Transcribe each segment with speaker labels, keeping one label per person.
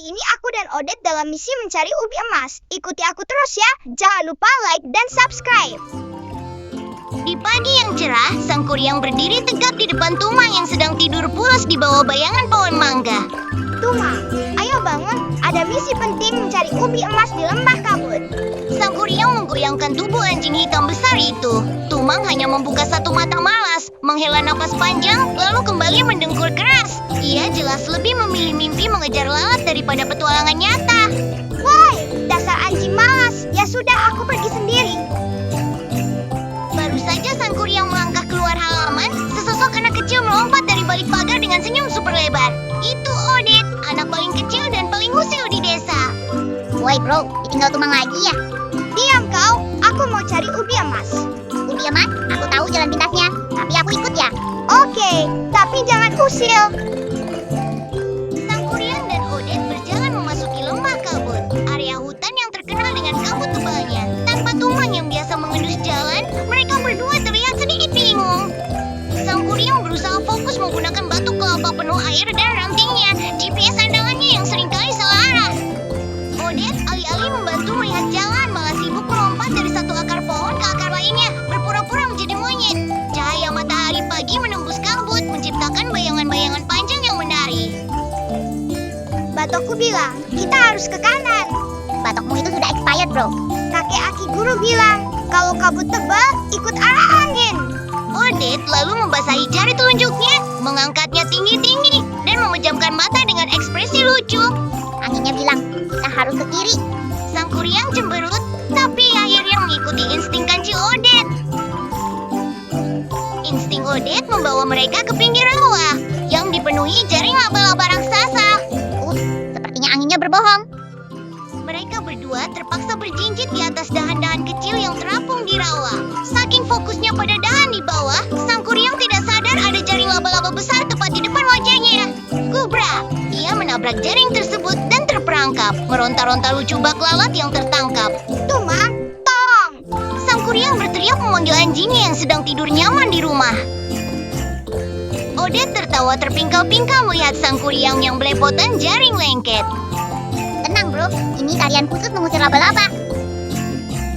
Speaker 1: Kali ini aku dan Odet dalam misi mencari ubi emas. Ikuti aku terus ya. Jangan lupa like dan subscribe.
Speaker 2: Di pagi yang cerah, sang kuryang berdiri tegap di depan Tumang yang sedang tidur pulas di bawah bayangan pohon mangga.
Speaker 1: Tumang, ayo bangun. Ada misi penting mencari ubi emas di lembah kabut.
Speaker 2: Sang kuryang menggoyangkan tubuh anjing hitam besar itu. Tumang hanya membuka satu mata malas, menghela napas panjang, lalu kembali mendengkur keras. Ia jelas lebih memilih mimpi mengejar lalat daripada petualangan nyata.
Speaker 1: Woi, dasar anjing malas. Ya sudah, aku pergi sendiri.
Speaker 2: Baru saja sang kuryang melangkah keluar halaman, sesosok anak kecil melompat dari balik pagar dengan senyum super lebar. Itu Odet, anak paling kecil dan paling usil di desa.
Speaker 3: Woi bro, ditinggal Tumang lagi ya?
Speaker 1: Diam kau, aku mau cari ubi emas.
Speaker 3: Ubi emas? Aku tahu jalan pintasnya, tapi aku ikut ya.
Speaker 1: Oke, tapi jangan usil.
Speaker 2: Sang kuryang dan Odet berjalan memasuki lembah kabut, area hutan yang terkenal dengan kabut tebalnya. Tanpa Tumang yang biasa mengendus jalan, mereka berdua terlihat sedikit bingung. Sang kuryang berusaha fokus menggunakan batu kelapa penuh air dan rantingnya, GPS andalannya yang seringkali salah arah. Odet alih-alih membantu melihat jalan, malah sibuk melompat dari satu akar pohon ke akar lainnya, berpura-pura menjadi monyet. Cahaya matahari pagi menembus kabut, menciptakan bayangan-bayangan panjang yang menari.
Speaker 1: Batokku bilang, kita harus ke kanan.
Speaker 3: Batokmu itu sudah expired bro.
Speaker 1: Kakek Aki guru bilang, kalau kabut tebal, ikut arah angin.
Speaker 2: Odet lalu membasahi jari telunjuknya, mengangkatnya tinggi-tinggi, dan memejamkan mata dengan ekspresi lucu.
Speaker 3: Anginnya bilang, kita harus ke kiri.
Speaker 2: Sang kuryang cemberut, tapi akhirnya mengikuti insting kancil Odet. Insting Odet membawa mereka ke pinggir rawa yang dipenuhi jaring laba-laba raksasa.
Speaker 3: Sepertinya anginnya berbohong.
Speaker 2: Mereka berdua terpaksa berjinjit di atas dahan-dahan kecil yang terapung di rawa. Saking fokusnya pada dahan di bawah, sang kuryang tidak sadar ada jaring laba-laba besar tepat di depan wajahnya. Gubrak! Ia menabrak jaring tersebut dan terperangkap, meronta-ronta lucu bak lalat yang tertangkap.
Speaker 1: Tumang, tolong!
Speaker 2: Sang kuryang berteriak memanggil anjingnya yang sedang tidur nyaman di rumah. Odet tertawa terpingkal-pingkal melihat sang kuryang yang belepotan jaring lengket.
Speaker 3: Tenang bro, ini tarian khusus mengusir laba-laba.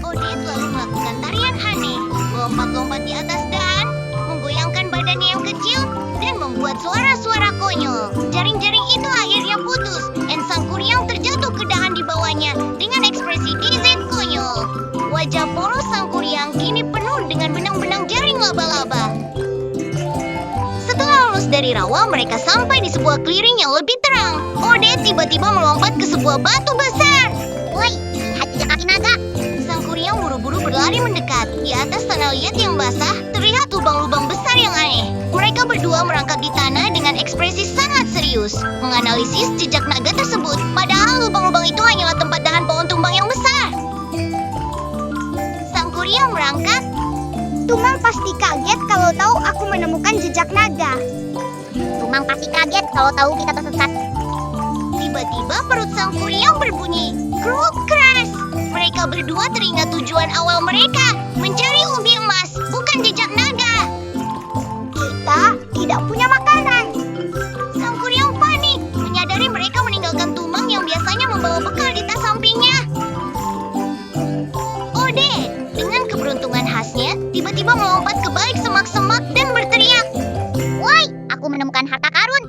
Speaker 2: Odet lalu melakukan tarian aneh, melompat-lompat di atas dahan, menggoyangkan badannya yang kecil, dan membuat suara-suara konyol. Jaring-jaring itu akhirnya putus, dan sang kuryang terjatuh ke dahan di bawahnya dengan ekspresi DZ konyol. Wajah polos sang kuryang kini penuh dengan benang-benang jaring laba-laba. Setelah lulus dari rawa, mereka sampai di sebuah clearing yang lebih terang. Odet tiba-tiba melompat ke sebuah batu besar.
Speaker 3: Woi, lihat jejak kaki naga.
Speaker 2: Sang kuryang buru-buru berlari mendekat. Di atas tanah liat yang basah, terlihat lubang-lubang besar yang aneh. Mereka berdua merangkak di tanah dengan ekspresi sangat serius, menganalisis jejak naga tersebut. Padahal lubang-lubang itu hanyalah tempat dahan pohon tumbang yang besar. Sang kuryang merangkak.
Speaker 1: Tumang pasti kaget kalau tahu aku menemukan jejak naga.
Speaker 3: Tumang pasti kaget kalau tahu kita tersesat.
Speaker 2: Tiba-tiba perut sang kuryang berbunyi kruk keras. Mereka berdua teringat tujuan awal mereka, mencari ubi emas, bukan jejak naga.
Speaker 1: Kita tidak punya makanan.
Speaker 2: Sang kuryang panik, menyadari mereka meninggalkan Tumang yang biasanya membawa bekal di tas sampingnya. Odet, dengan keberuntungan khasnya, tiba-tiba melompat ke balik semak-semak dan berteriak.
Speaker 3: Woi, aku menemukan harta karun.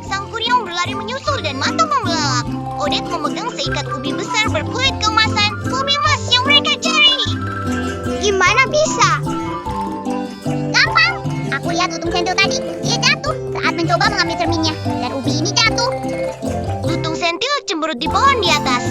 Speaker 2: Sang kuryang berlari menyusul dan mata membelalak. Odet memegang seikat ubi besar berkulit keemasan, ubi emas yang mereka cari.
Speaker 1: Gimana bisa?
Speaker 3: Gampang. Aku lihat lutung sentil tadi. Dia jatuh saat mencoba mengambil cerminnya. Dan ubi ini jatuh.
Speaker 2: Lutung sentil cemberut di pohon di atas.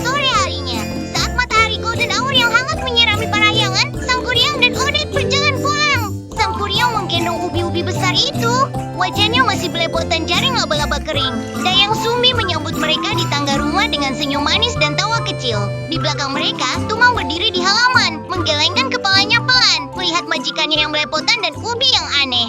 Speaker 2: Sore harinya, saat matahari golden hour yang hangat menyirami parahyangan, sang kuryang dan Odet berjalan pulang. Sang kuryang menggendong ubi-ubi besar itu. Wajahnya masih belepotan jaring laba-laba kering. Dayang Sumbi menyambut mereka di tangga rumah dengan senyum manis dan tawa kecil. Di belakang mereka, Tumang berdiri di halaman, menggelengkan kepalanya pelan, melihat majikannya yang belepotan dan ubi yang aneh.